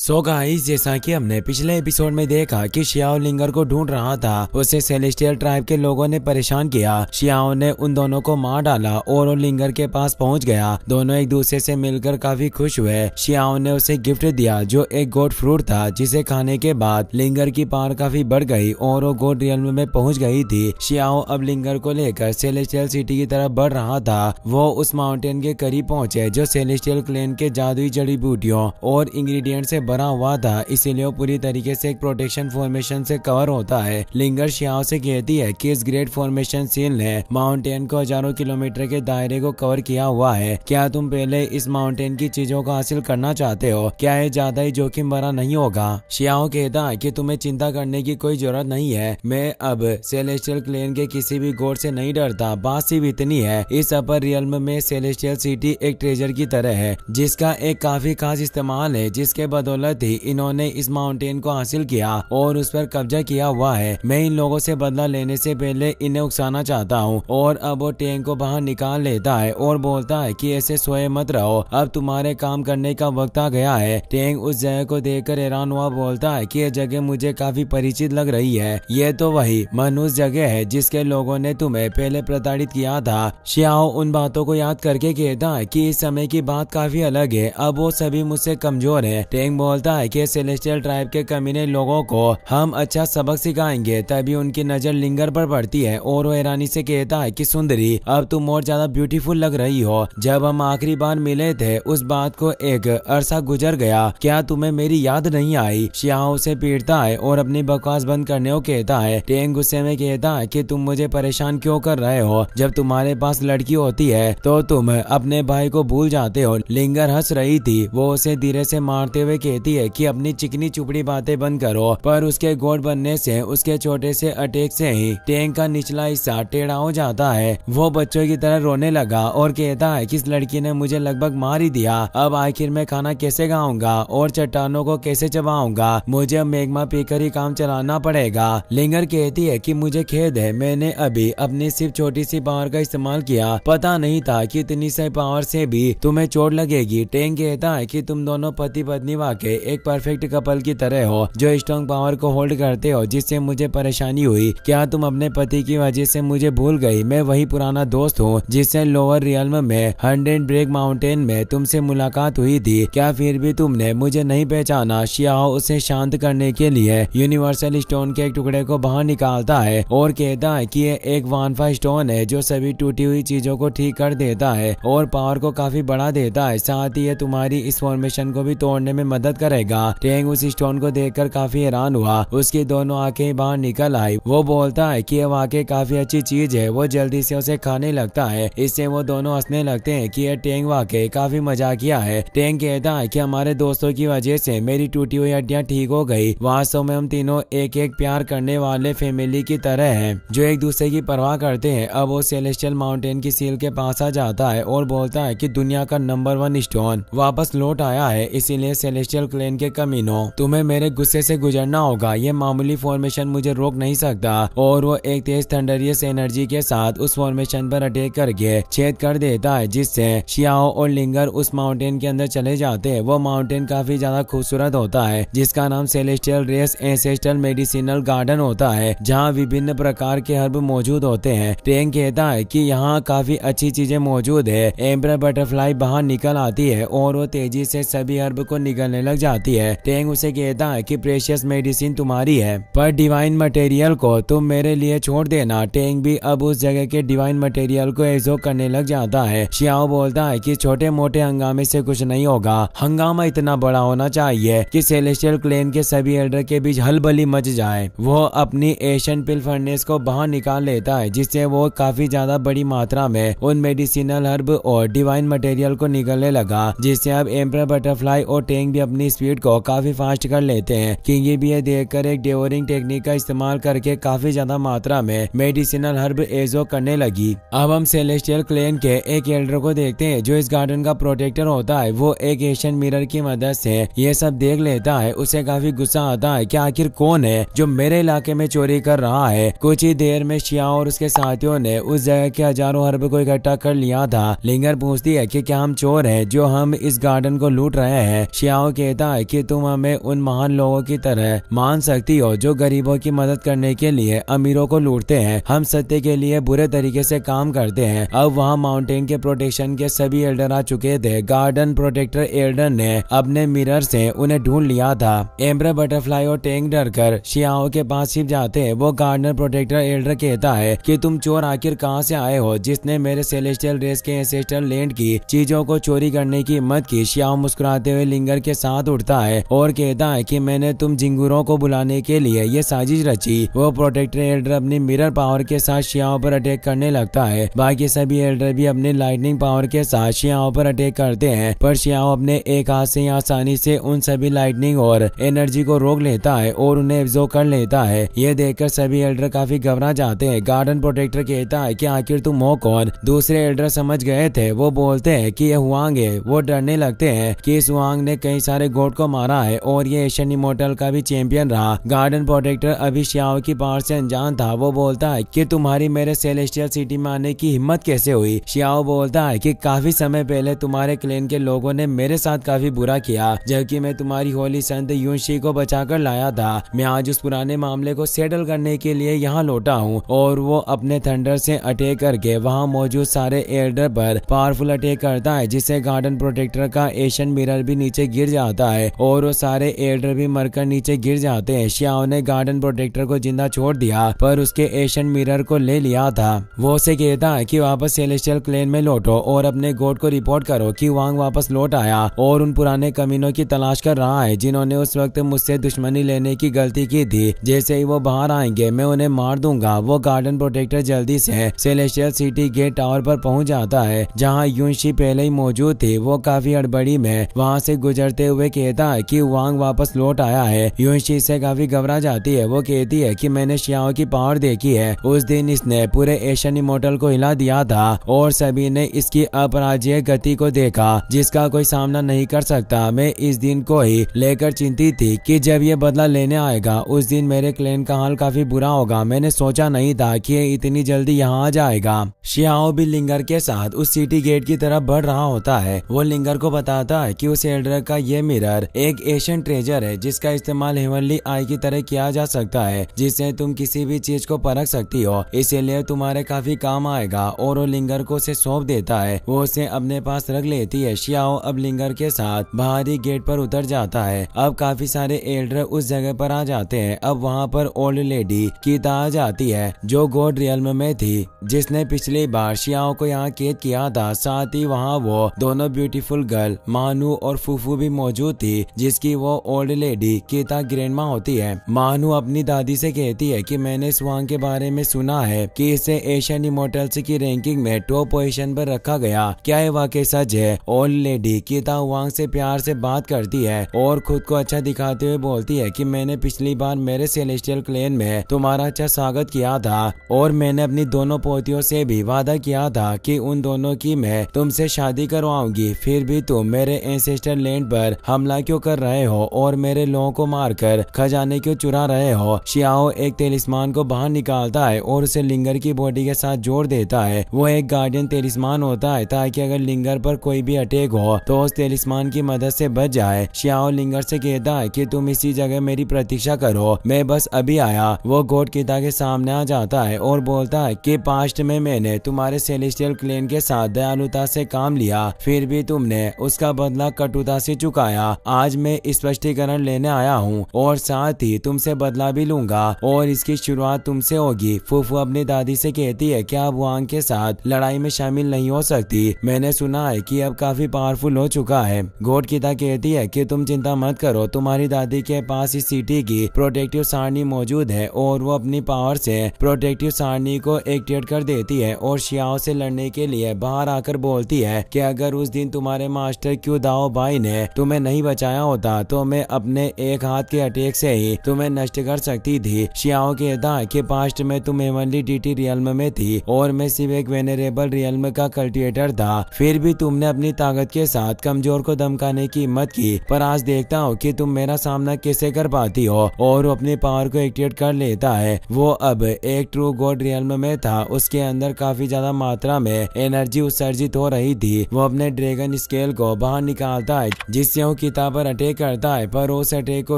So guys, जैसा कि हमने पिछले एपिसोड में देखा कि शियाओ लिंगर को ढूंढ रहा था। उसे सेलेस्टियल ट्राइब के लोगों ने परेशान किया। शियाओ ने उन दोनों को मार डाला और वो लिंगर के पास पहुंच गया। दोनों एक दूसरे से मिलकर काफी खुश हुए। शियाओ ने उसे गिफ्ट दिया जो एक गोड फ्रूट था, जिसे खाने के बाद लिंगर की पावर काफी बढ़ गई और वो गोड रियल्म में पहुंच गई थी। शियाओ अब लिंगर को लेकर सेलेस्टियल सिटी की तरफ बढ़ रहा था। वो उस माउंटेन के करीब पहुंचे जो सेलेस्टियल क्लेन के जादुई जड़ी बूटियों और इंग्रेडिएंट से भरा हुआ था, इसीलिए वो पूरी तरीके से एक प्रोटेक्शन फॉर्मेशन से कवर होता है। लिंगर शियाओ से कहती है कि इस ग्रेट फॉर्मेशन सील ने माउंटेन को हजारों किलोमीटर के दायरे को कवर किया हुआ है। क्या तुम पहले इस माउंटेन की चीजों को हासिल करना चाहते हो? क्या ये ज्यादा ही जोखिम भरा नहीं होगा? शियाओ कहता है कि तुम्हें चिंता करने की कोई जरूरत नहीं है। मैं अब सेलेस्टियल क्लेन के किसी भी गॉड से नहीं डरता। बात सिर्फ इतनी है, इस अपर रियल्म में सेलेस्टियल सिटी एक ट्रेजर की तरह है जिसका एक काफी खास इस्तेमाल है, जिसके बदौलत ही इन्होंने इस माउंटेन को हासिल किया और उस पर कब्जा किया हुआ है। मैं इन लोगों से बदला लेने से पहले इन्हें उकसाना चाहता हूँ। और अब वो टेंग को बाहर निकाल लेता है और बोलता है कि ऐसे सोए मत रहो, अब तुम्हारे काम करने का वक्त आ गया है। टेंग उस जगह को देखकर हैरान हुआ बोलता है कि यह जगह मुझे काफी परिचित लग रही है। ये तो वही मनुष्य जगह है जिसके लोगों ने तुम्हें पहले प्रताड़ित किया था। शियाओ उन बातों को याद करके कहता है कि इस समय की बात काफी अलग है, अब वो सभी मुझसे कमजोर है। टेंग बोलता है कि सेलेस्टियल ट्राइब के कमीने लोगों को हम अच्छा सबक सिखाएंगे। तभी उनकी नजर लिंगर पर पड़ती है और वो हैरानी से कहता है कि सुंदरी, अब तुम और ज्यादा ब्यूटीफुल लग रही हो। जब हम आखिरी बार मिले थे उस बात को एक अरसा गुजर गया, क्या तुम्हें मेरी याद नहीं आई? शियाओ उसे पीटता है और अपनी बकवास बंद करने को कहता है। टेंग गुस्से में कहता है कि तुम मुझे परेशान क्यों कर रहे हो? जब तुम्हारे पास लड़की होती है तो तुम अपने भाई को भूल जाते हो। लिंगर हंस रही थी। वो उसे धीरे से मारते हुए कहती है कि अपनी चिकनी चुपड़ी बातें बंद करो। पर उसके गॉड बनने से उसके छोटे से अटैक से ही टेंग का निचला हिस्सा टेढ़ा हो जाता है। वो बच्चों की तरह रोने लगा और कहता है कि इस लड़की ने मुझे लगभग मार ही दिया। अब आखिर मैं खाना कैसे खाऊंगा और चट्टानों को कैसे चबाऊंगा? मुझे अब मैग्मा पीकर ही काम चलाना पड़ेगा। लिंगर कहती है कि मुझे खेद है, मैंने अभी अपनी सिर्फ छोटी सी पावर का इस्तेमाल किया। पता नहीं था कि इतनी सी पावर से भी तुम्हें चोट लगेगी। टेंग कहता है कि तुम दोनों पति पत्नी वाकई एक परफेक्ट कपल की तरह हो जो स्ट्रॉन्ग पावर को होल्ड करते हो, जिससे मुझे परेशानी हुई। क्या तुम अपने पति की वजह से मुझे भूल गई? मैं वही पुराना दोस्त हूँ जिससे लोअर रियल्म में 100 ब्रेक माउंटेन में तुमसे मुलाकात हुई थी। क्या फिर भी तुमने मुझे नहीं पहचाना? शियाओ उसे शांत करने के लिए यूनिवर्सल स्टोन के एक टुकड़े को बाहर निकालता है और कहता है कि ये एक वानफा स्टोन है जो सभी टूटी हुई चीजों को ठीक कर देता है और पावर को काफी बढ़ा देता है। साथ ही ये तुम्हारी इस फॉर्मेशन को भी तोड़ने में मदद करेगा। टेंग उस स्टोन को देखकर काफी हैरान हुआ। उसकी दोनों आंखें बाहर निकल आई। वो बोलता है कि यह वाकई काफी अच्छी चीज है। वो जल्दी से उसे खाने लगता है। इससे वो दोनों हंसने लगते हैं कि यह टेंग वाकई काफी मजाकिया है। टेंग कहता है कि हमारे दोस्तों की वजह से मेरी टूटी हुई हड्डियां ठीक हो गई। वास्तव में हम तीनों एक एक प्यार करने वाले फैमिली की तरह हैं जो एक दूसरे की परवाह करते हैं। अब वो सेलेस्टियल माउंटेन की सील के पास आ जाता है और बोलता है कि दुनिया का नंबर 1 स्टोन वापस लौट आया है, इसीलिए सेलेस्टियल क्लेन के कमीनों, तुम्हें मेरे गुस्से से गुजरना होगा। ये मामूली फॉर्मेशन मुझे रोक नहीं सकता। और वो एक तेज थंडरियस एनर्जी के साथ उस फॉर्मेशन पर अटैक करके छेद कर देता है, जिससे शियाओ और लिंगर उस माउंटेन के अंदर चले जाते हैं। वो माउंटेन काफी ज्यादा खूबसूरत होता है जिसका नाम celestial race ancestral medicinal garden होता है, जहाँ विभिन्न प्रकार के हर्ब मौजूद होते हैं। टेंग कहता है कि यहाँ काफी अच्छी चीजें मौजूद है। एम्पर बटरफ्लाई बाहर निकल आती है और वो तेजी से सभी हर्ब को निगलने लग जाती है। टेंग उसे कहता है कि प्रेशियस मेडिसिन तुम्हारी है पर डिवाइन मटेरियल को तुम मेरे लिए छोड़ देना। टेंग भी अब उस जगह के डिवाइन मटेरियल को एग्जॉ करने लग जाता है। शियाओ बोलता है कि छोटे मोटे हंगामे से कुछ नहीं होगा, हंगामा इतना बड़ा होना चाहिए कि सेलेस्टियल क्लेन के सभी एल्डर के बीच हलबली मच जाए। वो अपनी एशियन पिल फर्नेस को बाहर निकाल लेता है, जिससे वो काफी ज्यादा बड़ी मात्रा में उन मेडिसिनल हर्ब और डिवाइन मटेरियल को निकलने लगा, जिससे अब एम्पर बटरफ्लाई और टेंग भी अपनी स्पीड को काफी फास्ट कर लेते हैं। किंगी भी ये देखकर एक डेवरिंग टेक्निक का इस्तेमाल करके काफी ज्यादा मात्रा में मेडिसिनल हर्ब एजो करने लगी। अब हम सेलेस्टियल क्लेन के एक एल्डर को देखते हैं जो इस गार्डन का प्रोटेक्टर होता है। वो एक एशियन मिरर की मदद से ये सब देख लेता है। उसे काफी गुस्सा आता है कि आखिर कौन है जो मेरे इलाके में चोरी कर रहा है। कुछ ही देर में शियाओ और उसके साथियों ने उस जगह के हजारों हर्ब को इकट्ठा कर लिया था। लिंगर पूछती है कि क्या हम चोर हैं जो हम इस गार्डन को लूट रहे हैं? शियाओ कहती कहता है कि तुम हमें उन महान लोगों की तरह मान सकती हो जो गरीबों की मदद करने के लिए अमीरों को लूटते हैं। हम सत्य के लिए बुरे तरीके से काम करते हैं। अब वहाँ माउंटेन के प्रोटेक्शन के सभी एल्डर आ चुके थे। गार्डन प्रोटेक्टर एल्डर ने अपने मिरर से उन्हें ढूंढ लिया था। एम्बर बटरफ्लाई और टैंक डरकर शियाओ के पास छिप जाते हैं। वो गार्डन प्रोटेक्टर एल्डर कहता है कि तुम चोर आखिर कहाँ से आए हो जिसने मेरे सेलेस्टियल रेस के एंसेस्टर लैंड की चीजों को चोरी करने की हिम्मत की। शियाओ मुस्कुराते हुए लिंगर के साथ उठता है और कहता है कि मैंने तुम जिंगुरों को बुलाने के लिए ये साजिश रची। वो प्रोटेक्टर एल्डर अपनी मिरर पावर के साथ शियाओ पर अटैक करने लगता है। बाकी सभी एल्डर भी अपनी लाइटनिंग पावर के साथ शियाओ पर अटैक करते हैं, पर शियाओ अपने एक हाथ से आसानी से उन सभी लाइटनिंग और एनर्जी को रोक लेता है और उन्हें एब्जॉर्ब कर लेता है। ये देखकर सभी एल्डर काफी घबरा जाते हैं। गार्डन प्रोटेक्टर कहता है कि आखिर तुम हो कौन। दूसरे एल्डर समझ गए थे। वो बोलते हैं कि ये हुआंग है। वो डरने लगते हैं कि इस हुआंग ने कई सारे गोड को मारा है और ये एशियन इमोर्टल का भी चैंपियन रहा। गार्डन प्रोटेक्टर अभी शियाओ की पावर से अनजान था। वो बोलता है कि तुम्हारी मेरे सेलेस्टियल सिटी में आने की हिम्मत कैसे हुई। शियाओ बोलता है कि काफी समय पहले तुम्हारे क्लैन के लोगों ने मेरे साथ काफी बुरा किया, जबकि मैं तुम्हारी होली संत यूनशी को बचाकर लाया था। मैं आज उस पुराने मामले को सेटल करने के लिए यहाँ लौटा हूँ। और वो अपने थंडर से अटैक करके वहाँ मौजूद सारे एल्डर पर पावरफुल अटैक करता है, जिससे गार्डन प्रोटेक्टर का एशियन मिरर भी नीचे गिर जाता है और वो सारे एल्डर भी मरकर नीचे गिर जाते हैं। शियाओ ने गार्डन प्रोटेक्टर को जिंदा छोड़ दिया, पर उसके एशियन मिरर को ले लिया था। वो उसे कहता है कि वापस सेलेस्टियल क्लैन में लौटो और अपने गॉड को रिपोर्ट करो कि वांग वापस लौट आया और उन पुराने कमीनों की तलाश कर रहा है जिन्होंने उस वक्त मुझसे दुश्मनी लेने की गलती की थी। जैसे ही वो बाहर आएंगे मैं उन्हें मार दूंगा। वो गार्डन प्रोटेक्टर जल्दी से सेलेस्टियल सिटी गेट टावर पर पहुंच जाता है जहां यूनशी पहले ही मौजूद थी। वो काफी हड़बड़ी में वहां से गुजरते हुए कहता है कि वांग वापस लौट आया है। यूनशी से काफी घबरा जाती है। वो कहती है कि मैंने शियाओ की पावर देखी है। उस दिन इसने पूरे एशियन इमोर्टल को हिला दिया था और सभी ने इसकी अपराजेय गति को देखा जिसका कोई सामना नहीं कर सकता। मैं इस दिन को ही लेकर चिंतित थी कि जब ये बदला लेने आएगा उस दिन मेरे क्लैन का हाल काफी बुरा होगा। मैंने सोचा नहीं था कि ये इतनी जल्दी यहाँ आ जाएगा। शियाओ भी लिंगर के साथ उस सिटी गेट की तरफ बढ़ रहा होता है। वो लिंगर को बताता है कि उस एल्डर का ये मिरर एक एशियन ट्रेजर है जिसका इस्तेमाल हेवनली आई की तरह किया जा सकता है, जिससे तुम किसी भी चीज को परख सकती हो, इसीलिए तुम्हारे काफी काम आएगा। और वो लिंगर को उसे सौंप देता है। वो उसे अपने पास रख लेती है। शियाओ अब लिंगर के साथ बाहरी गेट पर उतर जाता है। अब काफी सारे एल्डर उस जगह पर आ जाते हैं। अब वहाँ पर ओल्ड लेडी कीता आ जाती है जो गॉड रियल्म में थी, जिसने पिछली बार शियाओ को यहाँ कैद किया था। साथ ही वहाँ वो दोनों ब्यूटीफुल गर्ल मानू और फूफू भी मौजूद थी, जिसकी वो ओल्ड लेडी कीता ग्रैंडमा होती है। मानू अपनी दादी से कहती है कि मैंने स्वांग के बारे में सुना है कि इसे एशियन इमोर्टल्स की रैंकिंग में टॉप पोजीशन पर रखा गया। क्या ये वाकई सच है? ओल्ड लेडी कीता वांग से प्यार से बात करती है और खुद को अच्छा दिखाते हुए बोलती है कि मैंने पिछली बार मेरे सेलेस्टियल क्लैन में तुम्हारा अच्छा स्वागत किया था और मैंने अपनी दोनों पोतियों से भी वादा किया था कि उन दोनों की मैं तुमसे शादी करवाऊंगी। फिर भी तुम मेरे एंसेस्टर लैंड पर हमला क्यों कर रहे हो और मेरे लोगों को मारकर खजाने क्यों चुरा रहे हो? शियाओ एक तेलिस्मान को बाहर निकालता है और उसे लिंगर की बॉडी के साथ जोड़ देता है। वो एक गार्डियन तेलिस्मान होता है ताकि अगर लिंगर पर कोई भी अटैक हो तो उस तेलिस्मान की मदद से बच जाए। शियाओ लिंगर से कहता है कि तुम इसी जगह मेरी प्रतीक्षा करो, मैं बस अभी आया। वो गॉड कीता के सामने आ जाता है और बोलता है कि पास्ट में मैंने तुम्हारे सेलेस्टियल क्लैन के साथ दयालुता से काम लिया, फिर भी तुमने उसका बदला कटुता से चुकाया। आज मैं स्पष्टीकरण लेने आया हूँ और साथ ही तुमसे बदला भी लूंगा और इसकी शुरुआत तुमसे होगी। फूफू अपनी दादी से कहती है कि आप वांग के साथ लड़ाई में शामिल नहीं हो सकती। मैंने सुना है कि अब काफी पावरफुल हो चुका है। गॉड कीता कहती है कि तुम चिंता मत करो, तुम्हारी दादी के पास इस सिटी की प्रोटेक्टिव सारणी मौजूद है और वो अपनी पावर से प्रोटेक्टिव सारणी को एक्टिवेट कर देती है और शियाओ से लड़ने के लिए बाहर आकर बोलती है कि अगर उस दिन तुम्हारे मास्टर क्यू दाओ भाई ने तुम्हें नहीं बचाया होता तो मैं अपने एक हाथ के अटैक से ही तुम्हें नष्ट कर सकती थी। शियाओ कहता है कि पास्ट में तुम हेवनली डीटी रियल्म में थी और मैं सिर्फ एक वेनरेबल रियल्म का कल्टिवेटर था, फिर भी तुमने अपनी ताकत के साथ कमजोर को धमकाने की हिम्मत की। पर आज देखता हूँ कि तुम मेरा सामना कैसे कर पाती हो। और वो अपनी पावर को एक्टिवेट कर लेता है। वो अब एक ट्रू गॉड रियल्म में था। उसके अंदर काफी ज्यादा मात्रा में एनर्जी उत्सर्जित हो रही थी। वो अपने ड्रैगन स्केल को बाहर निकालता है जिससे शियाओ किता पर अटैक करता है पर उस अटैक को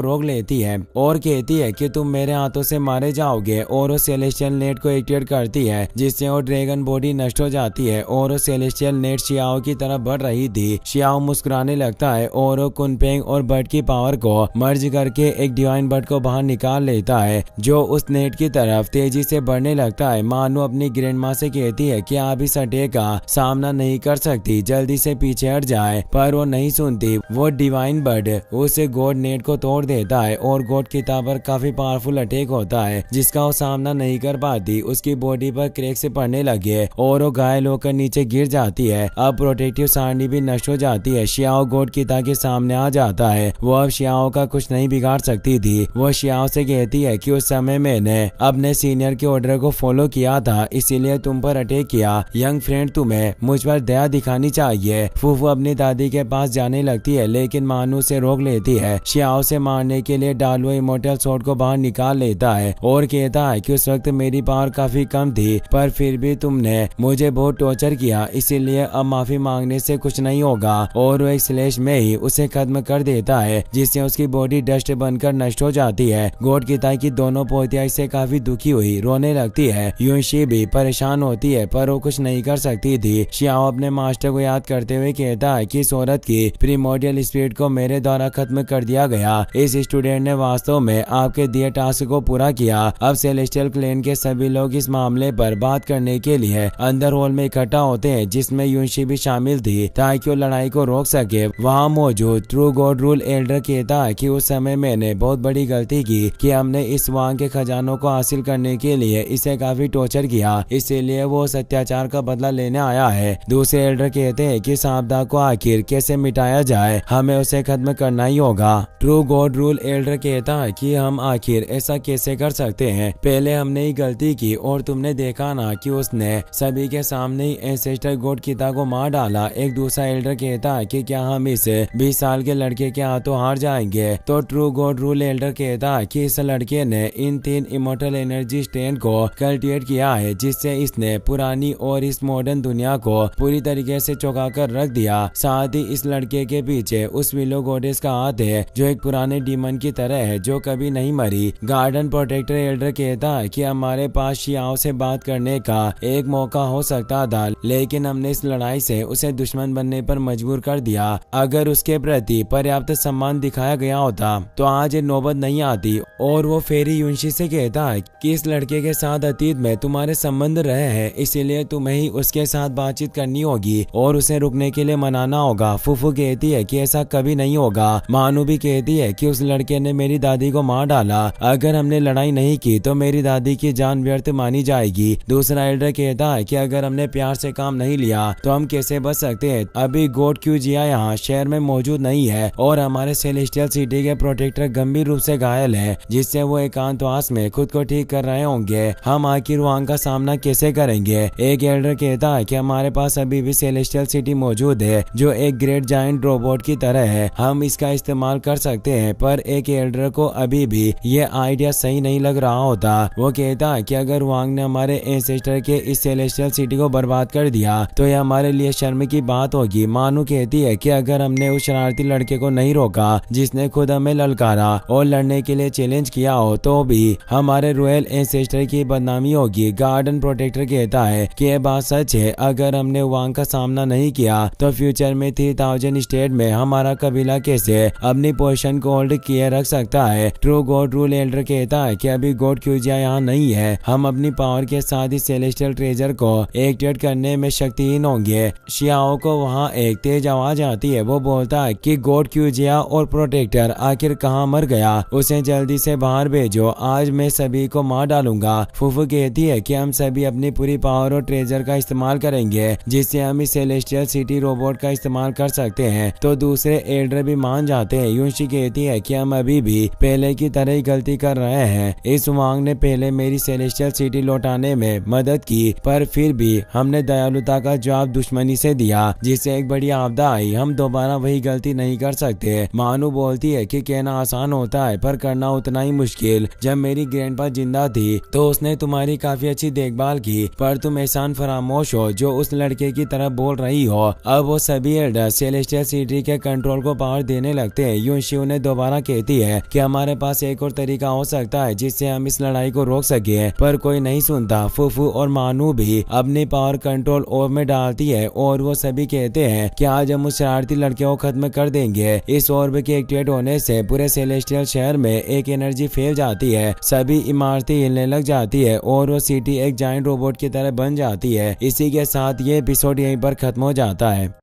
रोक लेती है और कहती है कि तुम मेरे हाथों से मारे जाओगे और वो सेलेस्टियल नेट को एक्टिवेट करती है जिससे वो ड्रैगन बॉडी नष्ट हो जाती है और वो सेलेस्टियल नेट शियाओ की तरफ बढ़ रही थी। शियाओ मुस्कुराने लगता है और वो कुनपेंग और बर्ड की पावर को मर्ज करके एक डिवाइन बर्ड को बाहर निकाल लेता है जो उस नेट की तरफ तेजी से बढ़ने लगता है। मानो अपनी ग्रैंड माँ से कहती है कि आप इस अटैक का सामना नहीं कर सकती, जल्दी से पीछे हट जाए, पर वो नहीं सुनती। वो डिवाइन बर्ड उसे गॉड नेट को तोड़ देता है और गॉड किताब पर काफी पावरफुल अटैक होता है जिसका वो सामना नहीं कर पाती। उसकी बॉडी पर क्रैक से पड़ने लगे और वो घायल होकर नीचे गिर जाती है। अब प्रोटेक्टिव सारणी भी नष्ट हो जाती है। शियाओ गॉड किता के सामने आ जाता है। वो अब शियाओ का कुछ नहीं बिगाड़ सकती थी। वो शियाओ से कहती है कि उस समय मैंने अपने सीनियर के ऑर्डर को फॉलो किया था, इसीलिए तुम पर अटैक किया। यंग फ्रेंड, तुम्हें मुझ पर दया दिखानी चाहिए। फूफू अपनी दादी के पास जाने लगती है लेकिन मानू से रोक लेती है। शियाओ से मारने के लिए डालू इमोर्टल स्वॉर्ड को बाहर निकाल लेता है और कहता है कि उस वक्त मेरी पावर काफी कम थी पर फिर भी तुमने मुझे बहुत टॉर्चर किया, इसीलिए अब माफी मांगने से कुछ नहीं होगा। और वो एक स्लैश में ही उसे खत्म कर देता है जिससे उसकी बॉडी डस्ट बनकर नष्ट हो जाती है। गॉड किता की दोनों पोतियां इससे काफी दुखी हुई रोने लगती है। यूनशी भी परेशान होती है पर वो कुछ नहीं कर सकती थी। शियाओ अपने मास्टर को याद करते हुए कहता है कि इस औरत की प्रीमोडियल स्पिरिट को मेरे द्वारा खत्म कर दिया गया। इस स्टूडेंट ने वास्तव में आपके दिए टास्क को पूरा किया। अब सेलेस्टियल क्लेन के सभी लोग इस मामले पर बात करने के लिए अंदर हॉल में इकट्ठा होते हैं जिसमें यूनशी भी शामिल थी ताकि वो लड़ाई को रोक सके। वहाँ मौजूद ट्रू गॉड रूल एल्डर कहता है कि उस समय मैंने बहुत बड़ी गलती की कि हमने इस वांग के खजानों को हासिल करने के लिए इसे काफी टॉर्चर किया, इसीलिए वो उस अत्याचार का बदला लेने आया है। दूसरे एल्डर कहते हैं कि सांपदा को आखिर कैसे मिटाया जाए, हमें उसे खत्म करना ही होगा। ट्रू गॉड रूल एल्डर कहता है कि हम आखिर ऐसा कैसे कर सकते हैं, पहले हमने ही गलती की और तुमने देखा ना कि उसने सभी के सामने ही एंसेस्टर गॉड किता को मार डाला। एक दूसरा एल्डर कहता है कि क्या हम इस 20 साल के लड़के के हाथों हार जाएंगे। तो ट्रू गॉड रूल एल्डर कहता है कि इस लड़के ने इन 3 इमोर्टल एनर्जी स्ट्रेन को कल्टिवेट किया है जिससे इसने पुरानी और इस मॉडर्न दुनिया को पूरी तरीके से चौंका कर रख दिया। साथ ही इस लड़के के पीछे उस विलो गॉडेस का हाथ है जो एक पुराने डीमन की तरह है जो कभी नहीं मरी। गार्डन प्रोटेक्टर एल्डर कहता है कि हमारे पास शियाओ से बात करने का एक मौका हो सकता था लेकिन हमने इस लड़ाई से उसे दुश्मन बनने पर मजबूर कर दिया। अगर उसके प्रति पर्याप्त सम्मान दिखाया गया होता तो आज ये नौबत नहीं आती। और वो फेरी यूनशी से कहता है कि इस लड़के के साथ अतीत में तुम्हारे संबंध रहे हैं, इसीलिए तुम्हें ही उसके साथ बातचीत करनी होगी और उसे रुकने के लिए मनाना होगा। फूफू कहती है कि ऐसा कभी नहीं होगा। मानू भी कहती है कि उस लड़के ने मेरी दादी को मार डाला, अगर हमने लड़ाई नहीं की तो मेरी दादी की जान व्यर्थ मानी जाएगी। दूसरा एल्डर कहता है कि अगर हमने प्यार से काम नहीं लिया तो हम कैसे बच सकते हैं। अभी गॉड क्यूजिया यहाँ शहर में मौजूद नहीं है और हमारे सेलेस्टियल सिटी के प्रोटेक्टर गंभीर रूप से घायल है जिससे वो एकांतवास में खुद को ठीक कर रहे होंगे। हम आखिर वांग का सामना कैसे करेंगे। एक एल्डर कहता है कि हमारे पास अभी भी सेलेस्टियल सिटी मौजूद है जो एक ग्रेट जायंट रोबोट की तरह है, हम इसका इस्तेमाल कर सकते हैं। पर एक एल्डर को अभी भी ये आइडिया सही नहीं लग रहा होता। वो कहता है कि अगर वांग ने हमारे एंसेस्टर के इस सेलेस्टियल सिटी को बर्बाद कर दिया तो यह हमारे लिए शर्म की बात होगी। मानू कहती है कि अगर हमने उस शरारती लड़के को नहीं रोका जिसने खुद हमें ललकारा और लड़ने के लिए चैलेंज किया हो तो भी हमारे रॉयल एंसेस्टर की बदनामी होगी। गार्डन प्रोटेक्टर कहता है कि यह बात सच है, अगर हमने वांग का सामना नहीं किया तो फ्यूचर में 3000 स्टेट में हमारा कबीला कैसे अपनी पोजीशन को होल्ड किए रख सकता है। ट्रू गॉड रूल एल्डर कहता है कि अभी गॉड क्यूजिया यहाँ नहीं है, हम अपनी पावर के साथ ही सेलेस्टियल ट्रेजर को एक्टिवेट करने में शक्तिहीन होंगे। शियाओ को वहाँ एक तेज आवाज आती है। वो बोलता है कि गॉड क्यूजिया और प्रोटेक्टर आखिर कहाँ मर गया, उसे जल्दी से बाहर भेजो, आज मैं सभी को मार डालूंगा। फूफू कहती है कि हम सभी अपनी पूरी पावर और ट्रेजर का इस्तेमाल करेंगे जिससे हम इस सेलेस्टियल सिटी रोबोट का इस्तेमाल कर सकते हैं। तो दूसरे एल्डर भी मान जाते हैं। यूनशी कहती है कि हम अभी भी पहले की तरह ही गलती कर रहे हैं। इस वांग ने पहले मेरी सेलेस्टियल सिटी लौटाने में मदद की पर फिर भी हमने दयालुता का जवाब दुश्मनी से दिया जिससे एक बड़ी आपदा आई। हम दोबारा वही गलती नहीं कर सकते। मानू बोलती है कि कहना आसान होता है पर करना उतना उतना ही मुश्किल। जब मेरी ग्रैंडपा जिंदा थी तो उसने तुम्हारी काफी अच्छी देखभाल की, पर तुम एहसान फरामोश हो जो उस लड़के की तरफ बोल रही हो। अब वो सभी एल्डर्स सेलेस्टियल सिटी के कंट्रोल को पावर देने लगते हैं। यूं शिव ने दोबारा कहती है कि हमारे पास एक और तरीका हो सकता है जिससे हम इस लड़ाई को रोक सके, पर कोई नहीं सुनता। फूफू और मानू भी अपनी पावर कंट्रोल ओर में डालती है और वो सभी कहते हैं कि आज हम उस शरारती लड़के को खत्म कर देंगे। इस ऑर्ब के एक्टिवेट होने से पूरे सेलेस्टियल शहर में एक एनर्जी फैल जाती है, सभी इमारतें हिलने लग जाती है और वो सिटी एक जायंट रोबोट की तरह बन जाती है। इसी के साथ ये एपिसोड यहीं पर खत्म हो जाता है।